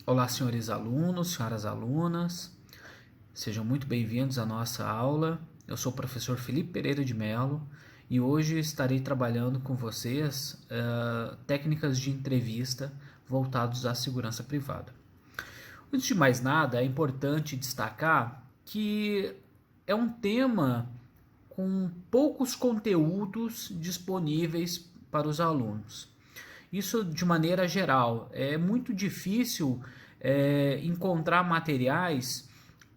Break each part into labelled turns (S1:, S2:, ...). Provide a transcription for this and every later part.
S1: Olá, senhores alunos, senhoras alunas, sejam muito bem-vindos à nossa aula. Eu sou o professor Felipe Pereira de Mello e hoje estarei trabalhando com vocês técnicas de entrevista voltados à segurança privada. Antes de mais nada, é importante destacar que é um tema com poucos conteúdos disponíveis para os alunos. Isso de maneira geral. É muito difícil encontrar materiais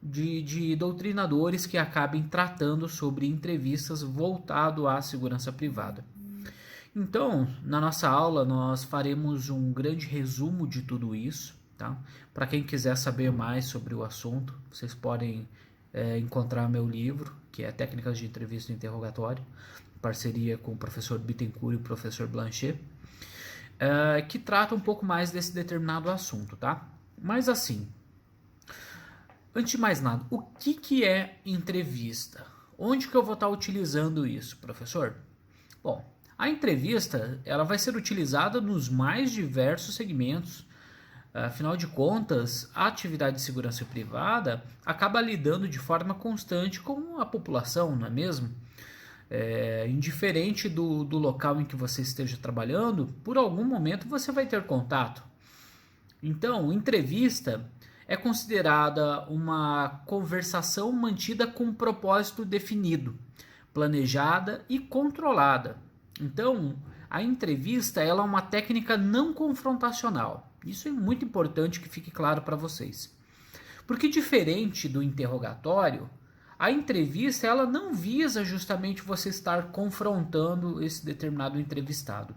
S1: de doutrinadores que acabem tratando sobre entrevistas voltado à segurança privada. Então, na nossa aula, nós faremos um grande resumo de tudo isso. Tá? Para quem quiser saber mais sobre o assunto, vocês podem encontrar meu livro, que é Técnicas de Entrevista e Interrogatório, em parceria com o professor Bittencourt e o professor Blanchet, que trata um pouco mais desse determinado assunto, tá? Mas assim, antes de mais nada, o que é entrevista? Onde que eu vou estar utilizando isso, professor? Bom, a entrevista ela vai ser utilizada nos mais diversos segmentos. Afinal de contas, a atividade de segurança privada acaba lidando de forma constante com a população, não é mesmo? Indiferente do local em que você esteja trabalhando, por algum momento você vai ter contato. Então, entrevista é considerada uma conversação mantida com um propósito definido, planejada e controlada. Então, a entrevista ela é uma técnica não confrontacional. Isso é muito importante que fique claro para vocês. Porque diferente do interrogatório, a entrevista ela não visa justamente você estar confrontando esse determinado entrevistado.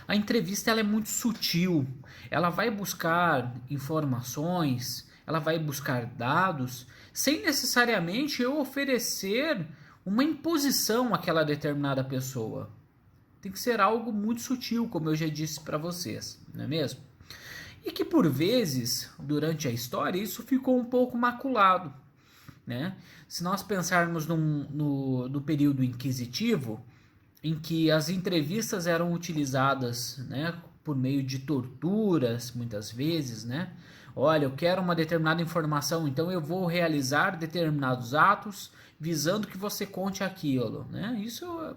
S1: A entrevista ela é muito sutil, ela vai buscar informações, ela vai buscar dados, sem necessariamente eu oferecer uma imposição àquela determinada pessoa. Tem que ser algo muito sutil, como eu já disse para vocês, não é mesmo? E que por vezes, durante a história, isso ficou um pouco maculado. Né? Se nós pensarmos no período inquisitivo, em que as entrevistas eram utilizadas, né, por meio de torturas, muitas vezes, né? Olha, eu quero uma determinada informação, então eu vou realizar determinados atos visando que você conte aquilo, né? Isso,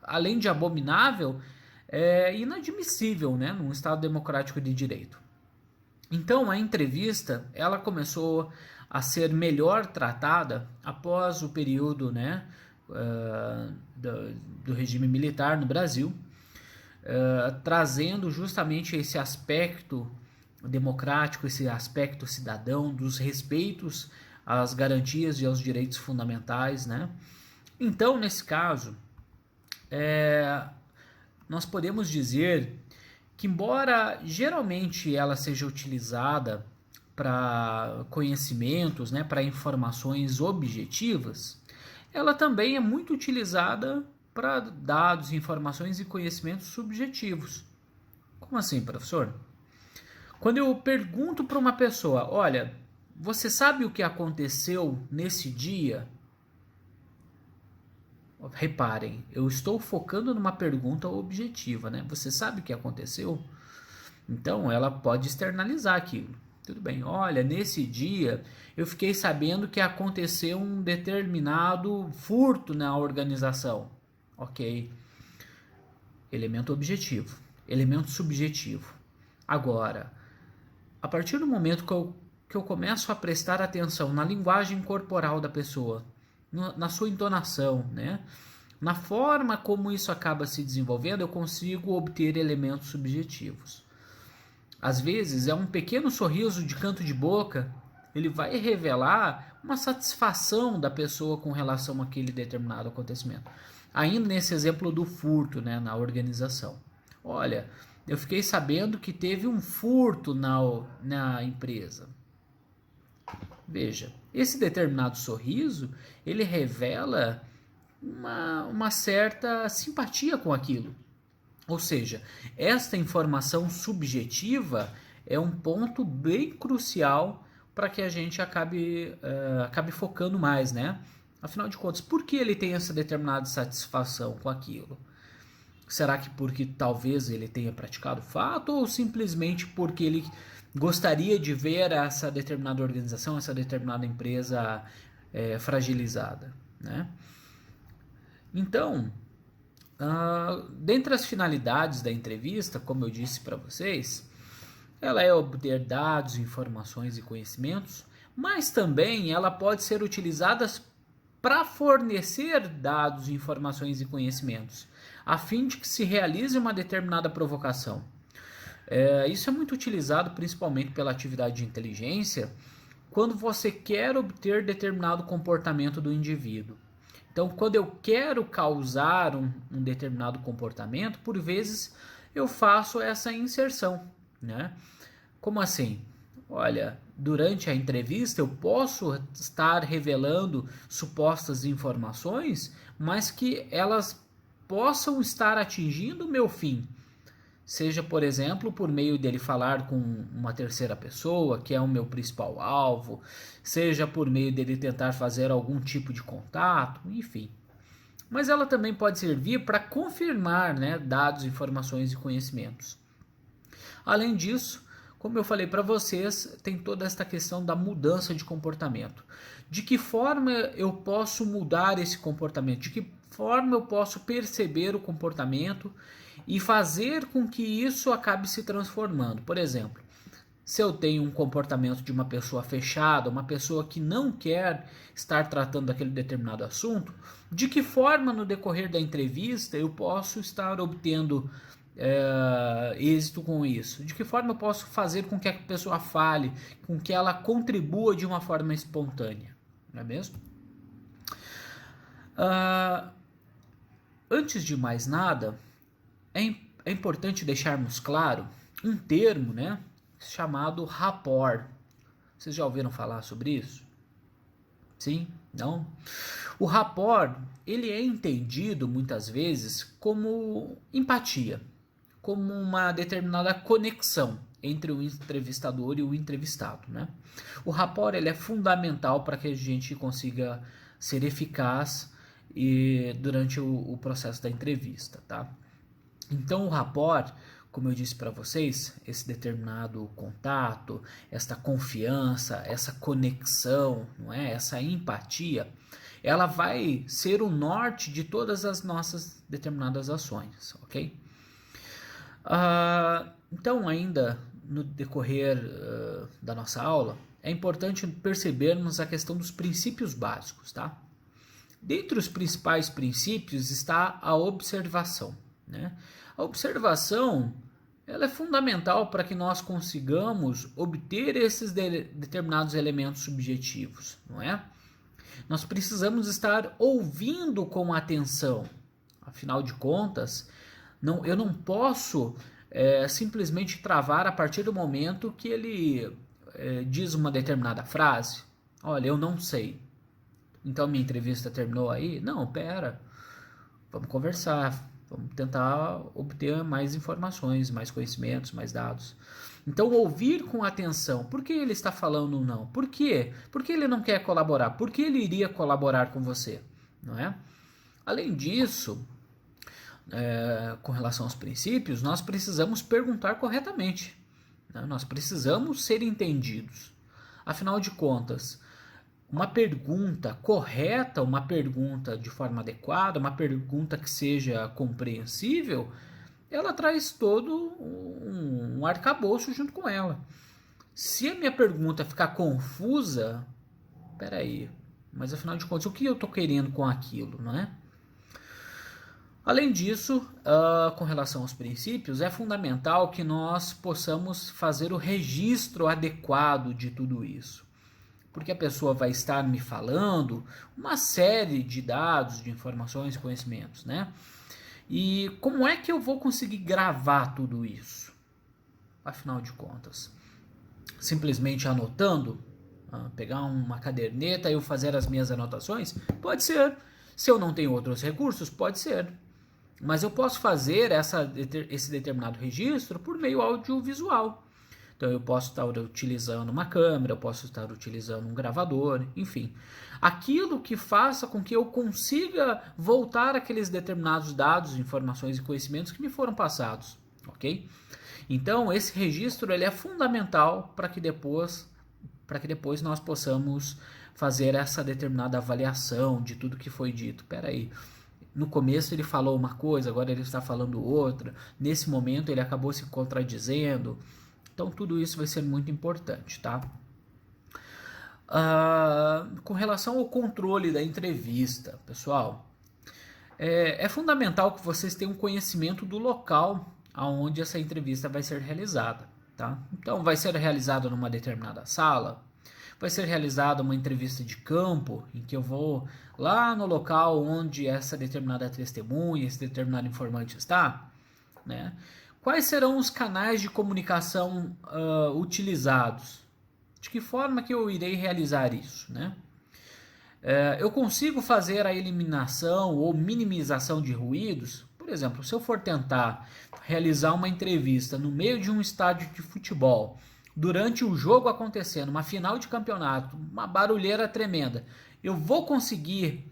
S1: além de abominável, é inadmissível, né, num Estado democrático de direito. Então a entrevista ela começou a ser melhor tratada após o período, né, do regime militar no Brasil, trazendo justamente esse aspecto democrático, esse aspecto cidadão, dos respeitos às garantias e aos direitos fundamentais, né? Então, nesse caso, nós podemos dizer que, embora geralmente ela seja utilizada para conhecimentos, né, para informações objetivas, ela também é muito utilizada para dados, informações e conhecimentos subjetivos. Como assim, professor? Quando eu pergunto para uma pessoa, olha, você sabe o que aconteceu nesse dia? Reparem, eu estou focando numa pergunta objetiva, né? Você sabe o que aconteceu? Então ela pode externalizar aquilo. Tudo bem, olha, nesse dia eu fiquei sabendo que aconteceu um determinado furto na organização. Ok. Elemento objetivo. Elemento subjetivo. Agora, a partir do momento que eu começo a prestar atenção na linguagem corporal da pessoa, na sua entonação, né? Na forma como isso acaba se desenvolvendo, eu consigo obter elementos subjetivos. Às vezes, é um pequeno sorriso de canto de boca, ele vai revelar uma satisfação da pessoa com relação àquele determinado acontecimento. Ainda nesse exemplo do furto, né, na organização. Olha, eu fiquei sabendo que teve um furto na empresa. Veja, esse determinado sorriso, ele revela uma certa simpatia com aquilo. Ou seja, esta informação subjetiva é um ponto bem crucial para que a gente acabe focando mais, né? Afinal de contas, por que ele tem essa determinada satisfação com aquilo? Será que porque talvez ele tenha praticado o fato ou simplesmente porque ele gostaria de ver essa determinada organização, essa determinada empresa fragilizada, né? Então, dentre as finalidades da entrevista, como eu disse para vocês, ela é obter dados, informações e conhecimentos, mas também ela pode ser utilizada para fornecer dados, informações e conhecimentos, a fim de que se realize uma determinada provocação. Isso é muito utilizado principalmente pela atividade de inteligência, quando você quer obter determinado comportamento do indivíduo. Então, quando eu quero causar um determinado comportamento, por vezes eu faço essa inserção, né? Como assim? Olha, durante a entrevista eu posso estar revelando supostas informações, mas que elas possam estar atingindo o meu fim. Seja, por exemplo, por meio dele falar com uma terceira pessoa, que é o meu principal alvo, seja por meio dele tentar fazer algum tipo de contato, enfim. Mas ela também pode servir para confirmar, né, dados, informações e conhecimentos. Além disso, como eu falei para vocês, tem toda esta questão da mudança de comportamento. De que forma eu posso mudar esse comportamento? De que forma eu posso perceber o comportamento e fazer com que isso acabe se transformando? Por exemplo, se eu tenho um comportamento de uma pessoa fechada, uma pessoa que não quer estar tratando aquele determinado assunto, de que forma no decorrer da entrevista eu posso estar obtendo êxito com isso? De que forma eu posso fazer com que a pessoa fale, com que ela contribua de uma forma espontânea? Não é mesmo? Antes de mais nada, é importante deixarmos claro um termo, né, chamado rapport. Vocês já ouviram falar sobre isso? Sim? Não? O rapport, ele é entendido muitas vezes como empatia, como uma determinada conexão entre o entrevistador e o entrevistado, né? O rapport, ele é fundamental para que a gente consiga ser eficaz durante o processo da entrevista, tá? Então o rapport, como eu disse para vocês, esse determinado contato, essa confiança, essa conexão, não é? Essa empatia, ela vai ser o norte de todas as nossas determinadas ações, ok? Então, ainda no decorrer da nossa aula, é importante percebermos a questão dos princípios básicos, tá? Dentre os principais princípios está a observação, né? A observação, ela é fundamental para que nós consigamos obter esses determinados elementos subjetivos, não é? Nós precisamos estar ouvindo com atenção. Afinal de contas, eu não posso simplesmente travar a partir do momento que ele diz uma determinada frase. Olha, eu não sei. Então minha entrevista terminou aí? Não, pera. Vamos conversar. Vamos tentar obter mais informações, mais conhecimentos, mais dados. Então, ouvir com atenção. Por que ele está falando não? Por quê? Por que ele não quer colaborar? Por que ele iria colaborar com você? Não é? Além disso, com relação aos princípios, nós precisamos perguntar corretamente, né? Nós precisamos ser entendidos. Afinal de contas, uma pergunta correta, uma pergunta de forma adequada, uma pergunta que seja compreensível, ela traz todo um arcabouço junto com ela. Se a minha pergunta ficar confusa, peraí, mas afinal de contas, o que eu estou querendo com aquilo, não é? Além disso, com relação aos princípios, é fundamental que nós possamos fazer o registro adequado de tudo isso. Porque a pessoa vai estar me falando uma série de dados, de informações e conhecimentos, né? E como é que eu vou conseguir gravar tudo isso? Afinal de contas, simplesmente anotando, pegar uma caderneta e eu fazer as minhas anotações? Pode ser. Se eu não tenho outros recursos, pode ser. Mas eu posso fazer esse determinado registro por meio audiovisual. Então Então eu posso estar utilizando uma câmera, eu posso estar utilizando um gravador, enfim. Aquilo que faça com que eu consiga voltar aqueles determinados dados, informações e conhecimentos que me foram passados, ok? Então esse registro ele é fundamental para que depois nós possamos fazer essa determinada avaliação de tudo que foi dito. Espera aí, no começo ele falou uma coisa, agora ele está falando outra, nesse momento ele acabou se contradizendo. Então tudo isso vai ser muito importante, tá? Com relação ao controle da entrevista, pessoal, é fundamental que vocês tenham conhecimento do local onde essa entrevista vai ser realizada, tá? Então vai ser realizada numa determinada sala, vai ser realizada uma entrevista de campo, em que eu vou lá no local onde essa determinada testemunha, esse determinado informante está, né? Quais serão os canais de comunicação utilizados? De que forma que eu irei realizar isso, né? Eu consigo fazer a eliminação ou minimização de ruídos? Por exemplo, se eu for tentar realizar uma entrevista no meio de um estádio de futebol, durante o jogo acontecendo, uma final de campeonato, uma barulheira tremenda, eu vou conseguir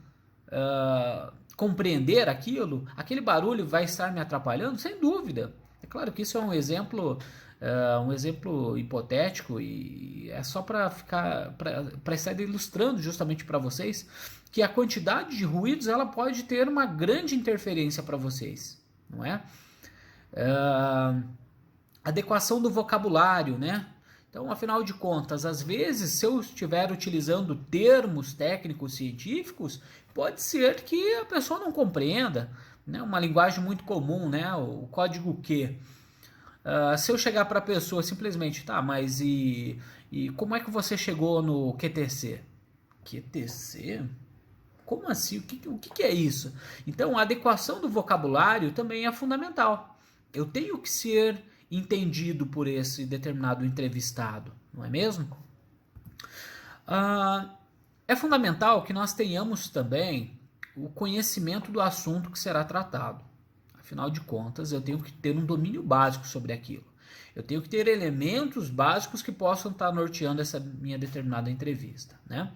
S1: compreender aquilo? Aquele barulho vai estar me atrapalhando? Sem dúvida. É claro que isso é um exemplo hipotético e é só para estar ilustrando justamente para vocês que a quantidade de ruídos ela pode ter uma grande interferência para vocês, não é? Adequação do vocabulário, né? Então, afinal de contas, às vezes, se eu estiver utilizando termos técnicos científicos, pode ser que a pessoa não compreenda, né? Uma linguagem muito comum, né? O código Q. Se eu chegar para a pessoa simplesmente, tá, mas e como é que você chegou no QTC? QTC? Como assim? O que é isso? Então, a adequação do vocabulário também é fundamental. Eu tenho que ser entendido por esse determinado entrevistado, não é mesmo? É fundamental que nós tenhamos também o conhecimento do assunto que será tratado. Afinal de contas, eu tenho que ter um domínio básico sobre aquilo. Eu tenho que ter elementos básicos que possam estar norteando essa minha determinada entrevista, né?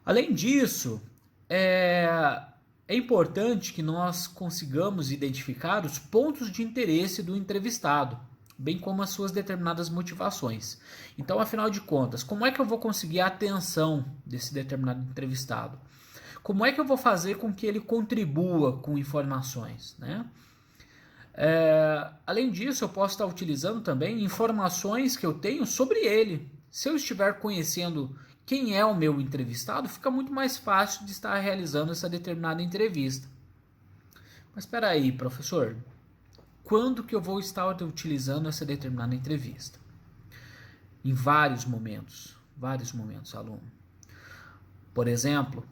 S1: Além disso, é importante que nós consigamos identificar os pontos de interesse do entrevistado, bem como as suas determinadas motivações. Então, afinal de contas, como é que eu vou conseguir a atenção desse determinado entrevistado? Como é que eu vou fazer com que ele contribua com informações, né? Além disso, eu posso estar utilizando também informações que eu tenho sobre ele. Se eu estiver conhecendo quem é o meu entrevistado, fica muito mais fácil de estar realizando essa determinada entrevista. Mas espera aí, professor, quando que eu vou estar utilizando essa determinada entrevista? Em vários momentos, aluno. Por exemplo,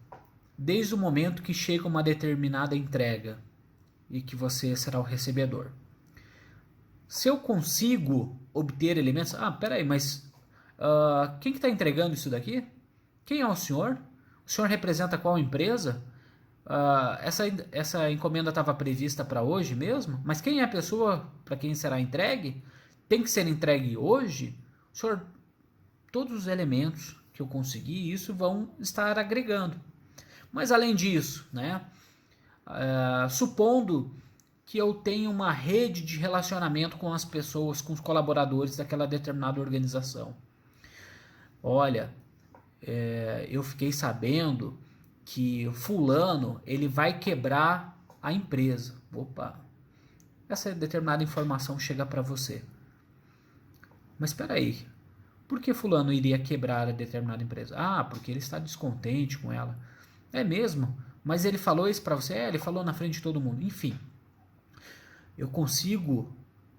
S1: desde o momento que chega uma determinada entrega e que você será o recebedor. Se eu consigo obter elementos... peraí, mas quem que está entregando isso daqui? Quem é o senhor? O senhor representa qual empresa? Essa encomenda estava prevista para hoje mesmo? Mas quem é a pessoa para quem será entregue? Tem que ser entregue hoje? O senhor, todos os elementos que eu consegui, isso vão estar agregando. Mas além disso, né, supondo que eu tenho uma rede de relacionamento com as pessoas, com os colaboradores daquela determinada organização. Olha, eu fiquei sabendo que fulano ele vai quebrar a empresa. Opa, essa determinada informação chega para você. Mas espera aí, por que fulano iria quebrar a determinada empresa? Porque ele está descontente com ela. É mesmo? Mas ele falou isso para você? Ele falou na frente de todo mundo. Enfim, eu consigo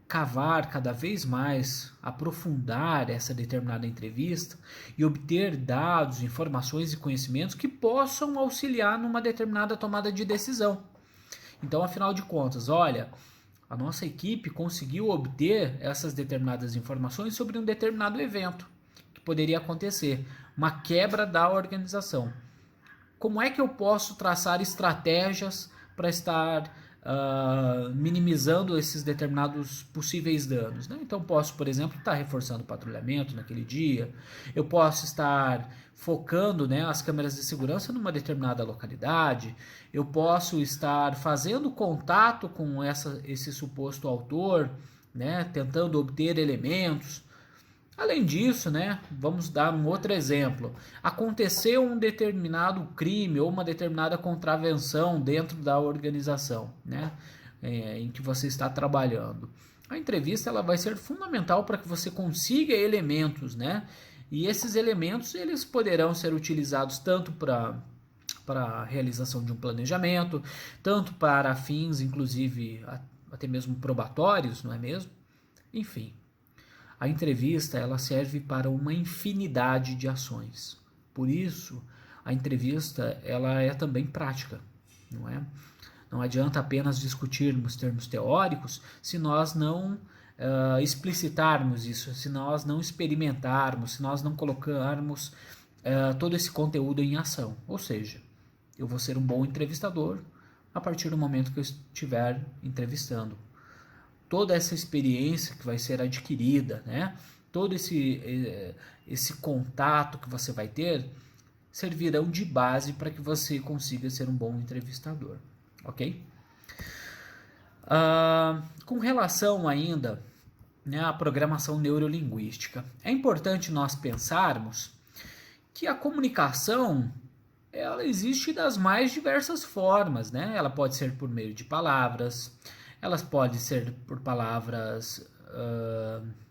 S1: cavar cada vez mais, aprofundar essa determinada entrevista e obter dados, informações e conhecimentos que possam auxiliar numa determinada tomada de decisão. Então, afinal de contas, olha, a nossa equipe conseguiu obter essas determinadas informações sobre um determinado evento que poderia acontecer, uma quebra da organização. Como é que eu posso traçar estratégias para estar minimizando esses determinados possíveis danos, né? Então posso, por exemplo, estar reforçando o patrulhamento naquele dia, eu posso estar focando, né, as câmeras de segurança numa determinada localidade, eu posso estar fazendo contato com esse suposto autor, né, tentando obter elementos. Além disso, né, vamos dar um outro exemplo. Aconteceu um determinado crime ou uma determinada contravenção dentro da organização, né, em que você está trabalhando. A entrevista ela vai ser fundamental para que você consiga elementos, né? E esses elementos eles poderão ser utilizados tanto para a realização de um planejamento, tanto para fins, inclusive, até mesmo probatórios, não é mesmo? Enfim. A entrevista ela serve para uma infinidade de ações. Por isso, a entrevista ela é também prática, não é? Não adianta apenas discutirmos termos teóricos se nós não explicitarmos isso, se nós não experimentarmos, se nós não colocarmos todo esse conteúdo em ação. Ou seja, eu vou ser um bom entrevistador a partir do momento que eu estiver entrevistando. Toda essa experiência que vai ser adquirida, né? Todo esse contato que você vai ter servirão de base para que você consiga ser um bom entrevistador, ok? Com relação ainda, né, à programação neurolinguística, é importante nós pensarmos que a comunicação ela existe das mais diversas formas, né? Ela pode ser por meio de palavras, elas podem ser por palavras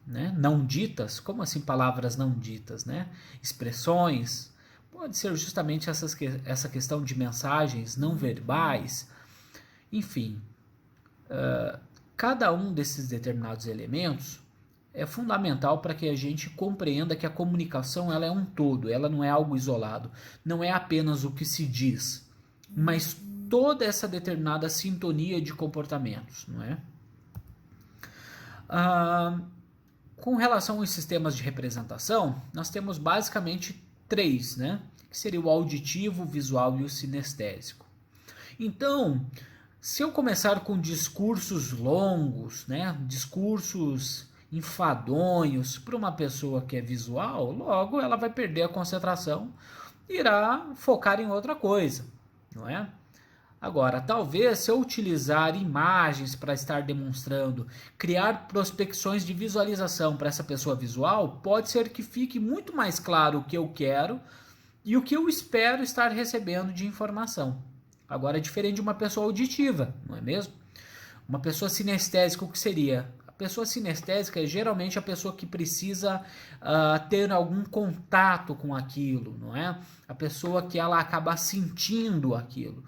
S1: né, não ditas. Como assim palavras não ditas, né? Expressões. Pode ser justamente essa questão de mensagens não verbais. Enfim, cada um desses determinados elementos é fundamental para que a gente compreenda que a comunicação ela é um todo, ela não é algo isolado. Não é apenas o que se diz, mas toda essa determinada sintonia de comportamentos, não é? Com relação aos sistemas de representação, nós temos basicamente três, né? Que seria o auditivo, o visual e o sinestésico. Então, se eu começar com discursos longos, né? Discursos enfadonhos para uma pessoa que é visual, logo ela vai perder a concentração e irá focar em outra coisa, não é? Agora, talvez se eu utilizar imagens para estar demonstrando, criar prospecções de visualização para essa pessoa visual, pode ser que fique muito mais claro o que eu quero e o que eu espero estar recebendo de informação. Agora é diferente de uma pessoa auditiva, não é mesmo? Uma pessoa sinestésica, o que seria? A pessoa sinestésica é geralmente a pessoa que precisa ter algum contato com aquilo, não é? A pessoa que ela acaba sentindo aquilo.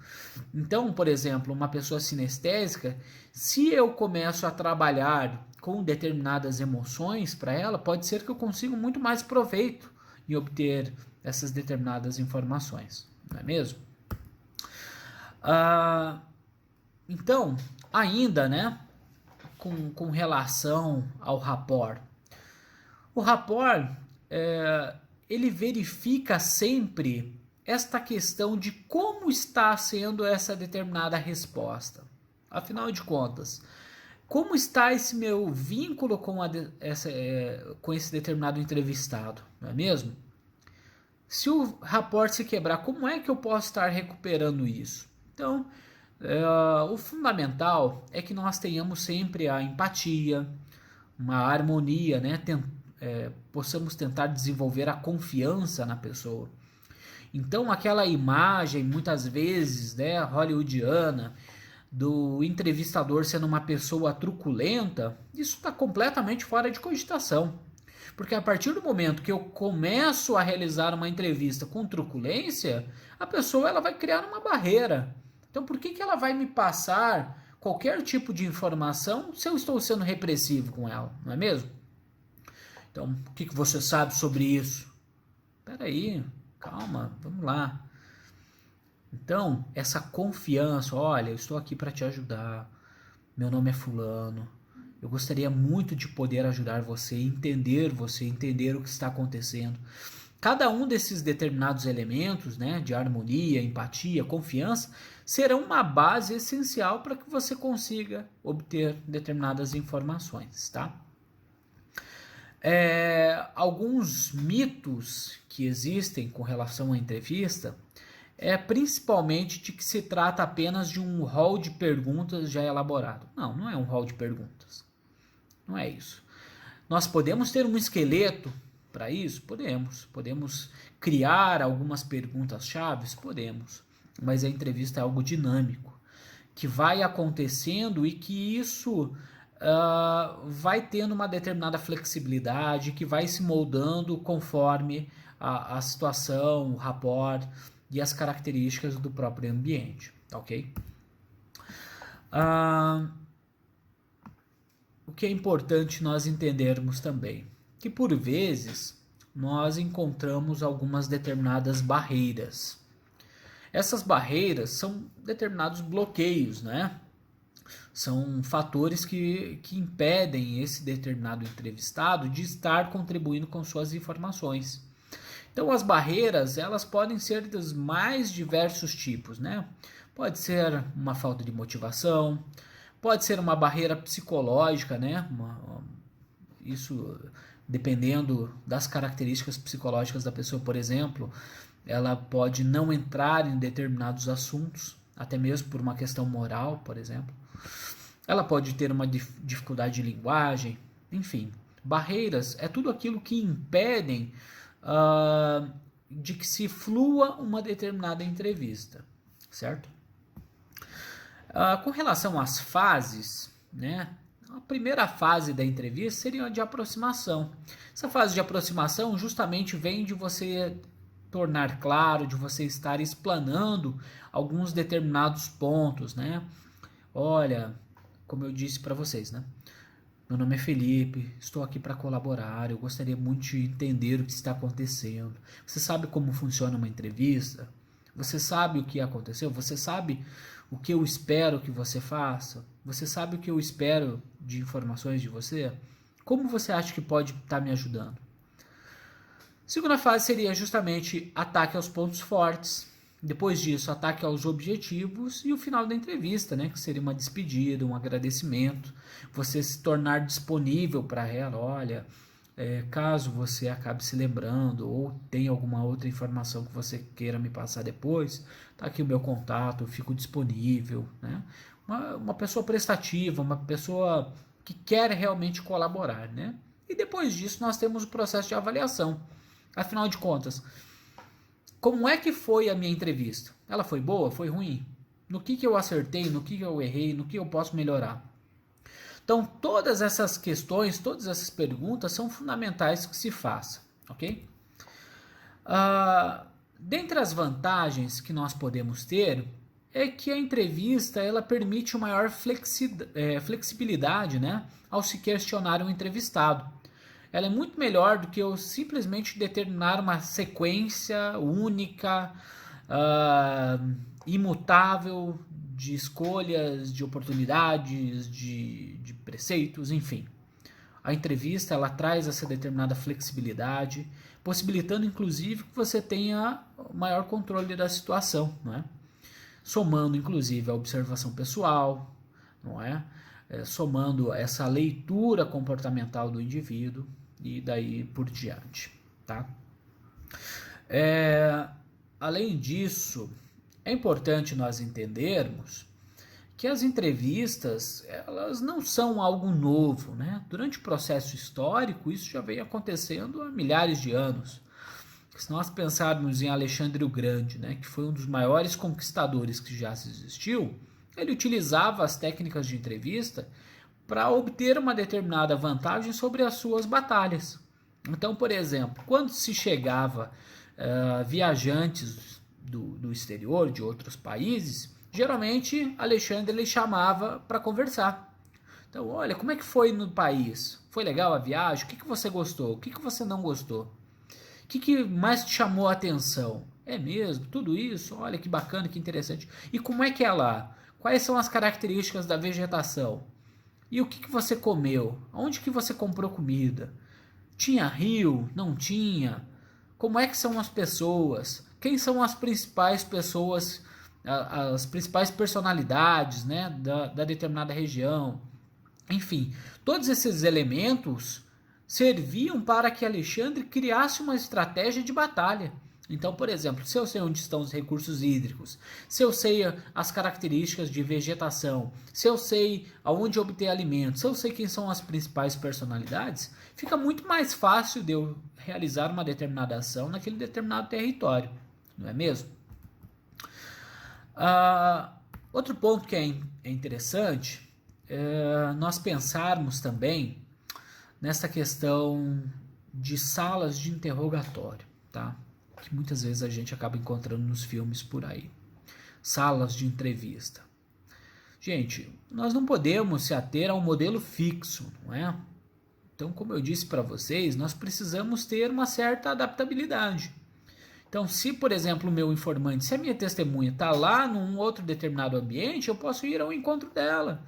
S1: Então, por exemplo, uma pessoa sinestésica, se eu começo a trabalhar com determinadas emoções para ela, pode ser que eu consiga muito mais proveito em obter essas determinadas informações, não é mesmo? Então, ainda, né, com relação ao rapport. O rapport, ele verifica sempre esta questão de como está sendo essa determinada resposta. Afinal de contas, como está esse meu vínculo com esse determinado entrevistado, não é mesmo? Se o rapport se quebrar, como é que eu posso estar recuperando isso? Então, o fundamental é que nós tenhamos sempre a empatia, uma harmonia, né? Possamos tentar desenvolver a confiança na pessoa. Então, aquela imagem, muitas vezes, né, hollywoodiana, do entrevistador sendo uma pessoa truculenta, isso está completamente fora de cogitação. Porque a partir do momento que eu começo a realizar uma entrevista com truculência, a pessoa ela vai criar uma barreira. Então, por que ela vai me passar qualquer tipo de informação se eu estou sendo repressivo com ela, não é mesmo? Então, o que você sabe sobre isso? Espera aí, calma, vamos lá. Então, essa confiança, olha, eu estou aqui para te ajudar, meu nome é fulano, eu gostaria muito de poder ajudar você, entender o que está acontecendo. cada um desses determinados elementos, né, de harmonia, empatia, confiança, serão uma base essencial para que você consiga obter determinadas informações, tá? Alguns mitos que existem com relação à entrevista principalmente de que se trata apenas de um rol de perguntas já elaborado. Não, não é um rol de perguntas. Não é isso. Nós podemos ter um esqueleto para isso? Podemos. Podemos criar algumas perguntas-chave? Podemos. Mas a entrevista é algo dinâmico, que vai acontecendo e que isso vai tendo uma determinada flexibilidade, que vai se moldando conforme a situação, o rapport e as características do próprio ambiente, ok? O que é importante nós entendermos também, que por vezes nós encontramos algumas determinadas barreiras. Essas barreiras são determinados bloqueios, né? São fatores que impedem esse determinado entrevistado de estar contribuindo com suas informações. Então as barreiras, elas podem ser dos mais diversos tipos, né? Pode ser uma falta de motivação, pode ser uma barreira psicológica, né? Isso dependendo das características psicológicas da pessoa, por exemplo, ela pode não entrar em determinados assuntos, até mesmo por uma questão moral, por exemplo. Ela pode ter uma dificuldade de linguagem, enfim. Barreiras é tudo aquilo que impedem de que se flua uma determinada entrevista, certo? Com relação às fases, né? A primeira fase da entrevista seria a de aproximação. Essa fase de aproximação justamente vem de você tornar claro, de você estar explanando alguns determinados pontos, né? Olha, como eu disse para vocês, né? Meu nome é Felipe, estou aqui para colaborar, eu gostaria muito de entender o que está acontecendo. Você sabe como funciona uma entrevista? Você sabe o que aconteceu? Você sabe o que eu espero que você faça? Você sabe o que eu espero de informações de você? Como você acha que pode estar me ajudando? Segunda fase seria justamente ataque aos pontos fortes. Depois disso, ataque aos objetivos e o final da entrevista, né? Que seria uma despedida, um agradecimento. Você se tornar disponível para ela. Olha, caso você acabe se lembrando ou tenha alguma outra informação que você queira me passar depois, tá aqui o meu contato, eu fico disponível, né? Uma pessoa prestativa, uma pessoa que quer realmente colaborar, né? E depois disso, nós temos o processo de avaliação. Afinal de contas, como é que foi a minha entrevista? Ela foi boa? Foi ruim? No que eu acertei? No que eu errei? No que eu posso melhorar? Então, todas essas questões, todas essas perguntas são fundamentais que se faça, ok? Dentre as vantagens que nós podemos ter é que a entrevista ela permite uma maior flexibilidade, né, ao se questionar um entrevistado. Ela é muito melhor do que eu simplesmente determinar uma sequência única, imutável de escolhas, de oportunidades, de preceitos, enfim. A entrevista ela traz essa determinada flexibilidade, possibilitando inclusive que você tenha maior controle da situação, não é? Somando inclusive a observação pessoal, não é? Somando essa leitura comportamental do indivíduo e daí por diante, tá? Além disso, é importante nós entendermos que as entrevistas elas não são algo novo, né? Durante o processo histórico isso já vem acontecendo há milhares de anos. Se nós pensarmos em Alexandre o Grande, né, que foi um dos maiores conquistadores que já existiu, ele utilizava as técnicas de entrevista para obter uma determinada vantagem sobre as suas batalhas. Então, por exemplo, quando se chegava viajantes do exterior, de outros países, geralmente Alexandre ele chamava para conversar. Então, olha, como é que foi no país? Foi legal a viagem? O que você gostou? O que você não gostou? O que mais te chamou a atenção? É mesmo? Tudo isso? Olha que bacana, que interessante. E como é que é lá? Quais são as características da vegetação? E o que você comeu? Onde que você comprou comida? Tinha rio? Não tinha? como é que são as pessoas, quem são as principais pessoas, as principais personalidades, né, da determinada região. Enfim, todos esses elementos serviam para que Alexandre criasse uma estratégia de batalha. Então, por exemplo, se eu sei onde estão os recursos hídricos, se eu sei as características de vegetação, se eu sei aonde obter alimentos, se eu sei quem são as principais personalidades, fica muito mais fácil de eu realizar uma determinada ação naquele determinado território, não é mesmo? Outro ponto que é interessante é nós pensarmos também nessa questão de salas de interrogatório, tá? Que muitas vezes a gente acaba encontrando nos filmes por aí. Salas de entrevista. Gente, nós não podemos se ater a um modelo fixo, não é? Então, como eu disse para vocês, nós precisamos ter uma certa adaptabilidade. Então, se, por exemplo, o meu informante, se a minha testemunha está lá num outro determinado ambiente, eu posso ir ao encontro dela.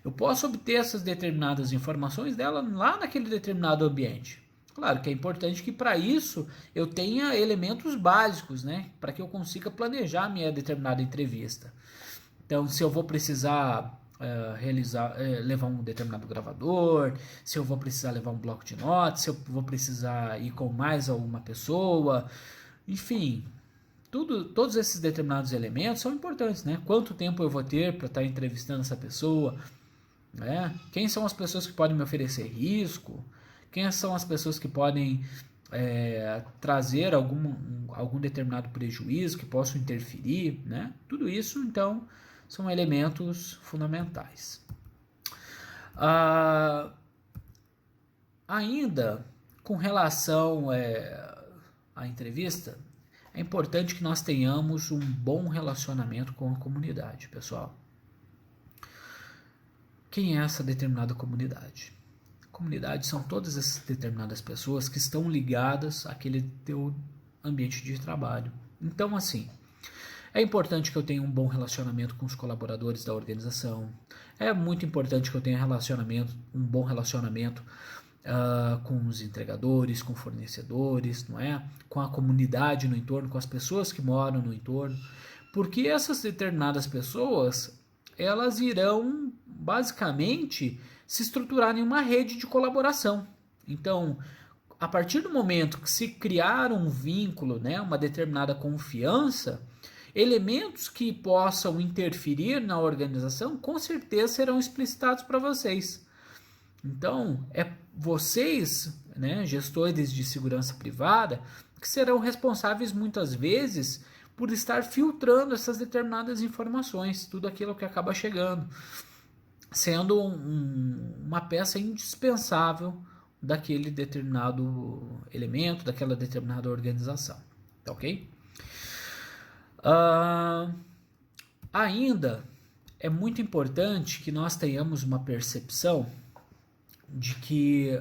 S1: Eu posso obter essas determinadas informações dela lá naquele determinado ambiente. Claro que é importante que para isso eu tenha elementos básicos, né? Para que eu consiga planejar a minha determinada entrevista. Então, se eu vou precisar levar um determinado gravador, se eu vou precisar levar um bloco de notas, se eu vou precisar ir com mais alguma pessoa, enfim, todos esses determinados elementos são importantes, né? Quanto tempo eu vou ter para estar entrevistando essa pessoa, né? Quem são as pessoas que podem me oferecer risco? Quem são as pessoas que podem trazer algum determinado prejuízo que possam interferir, né? Tudo isso, então, são elementos fundamentais. Ainda, com relação à entrevista, é importante que nós tenhamos um bom relacionamento com a comunidade, pessoal. Quem é essa determinada comunidade? Comunidade são todas essas determinadas pessoas que estão ligadas àquele teu ambiente de trabalho. Então, assim, é importante que eu tenha um bom relacionamento com os colaboradores da organização. É muito importante que eu tenha um bom relacionamento com os entregadores, com fornecedores, não é? Com a comunidade no entorno, com as pessoas que moram no entorno. Porque essas determinadas pessoas, elas irão basicamente se estruturar em uma rede de colaboração. Então, a partir do momento que se criar um vínculo, né, uma determinada confiança, elementos que possam interferir na organização com certeza serão explicitados para vocês. Então, é vocês, né, gestores de segurança privada, que serão responsáveis muitas vezes por estar filtrando essas determinadas informações, tudo aquilo que acaba chegando, sendo uma peça indispensável daquele determinado elemento, daquela determinada organização, tá ok? Ainda é muito importante que nós tenhamos uma percepção de que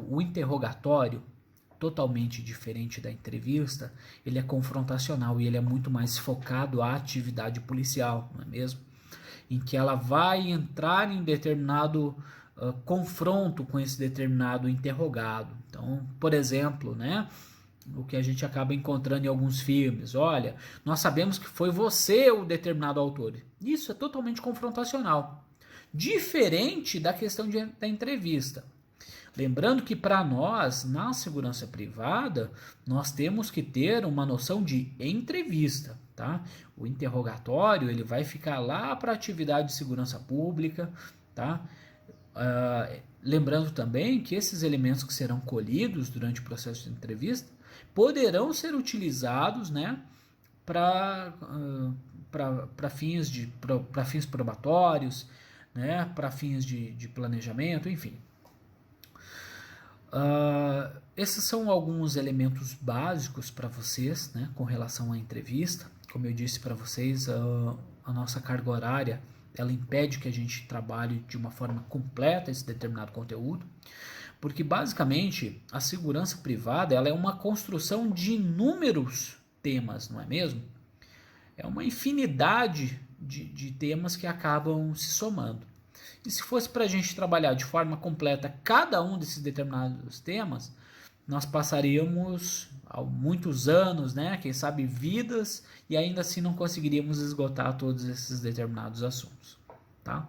S1: o interrogatório, totalmente diferente da entrevista, ele é confrontacional e ele é muito mais focado à atividade policial, não é mesmo? Em que ela vai entrar em determinado confronto com esse determinado interrogado. Então, por exemplo, né, o que a gente acaba encontrando em alguns filmes, olha, nós sabemos que foi você o determinado autor. Isso é totalmente confrontacional. Diferente da questão da entrevista. Lembrando que para nós, na segurança privada, nós temos que ter uma noção de entrevista, tá? O interrogatório, ele vai ficar lá para atividade de segurança pública, tá? Lembrando também que esses elementos que serão colhidos durante o processo de entrevista poderão ser utilizados, né, para fins probatórios, né, para fins de planejamento, enfim. Esses são alguns elementos básicos para vocês, né, com relação à entrevista. Como eu disse para vocês, a nossa carga horária, ela impede que a gente trabalhe de uma forma completa esse determinado conteúdo, porque basicamente a segurança privada, ela é uma construção de inúmeros temas, não é mesmo? É uma infinidade de temas que acabam se somando. E se fosse para a gente trabalhar de forma completa cada um desses determinados temas, nós passaríamos muitos anos, né? Quem sabe vidas, e ainda assim não conseguiríamos esgotar todos esses determinados assuntos, tá?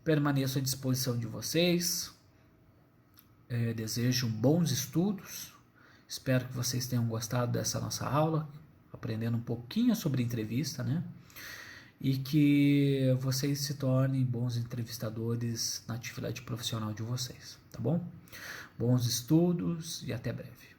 S1: Permaneço à disposição de vocês. Desejo bons estudos. Espero que vocês tenham gostado dessa nossa aula, aprendendo um pouquinho sobre entrevista, né? E que vocês se tornem bons entrevistadores na atividade profissional de vocês, tá bom? Bons estudos e até breve.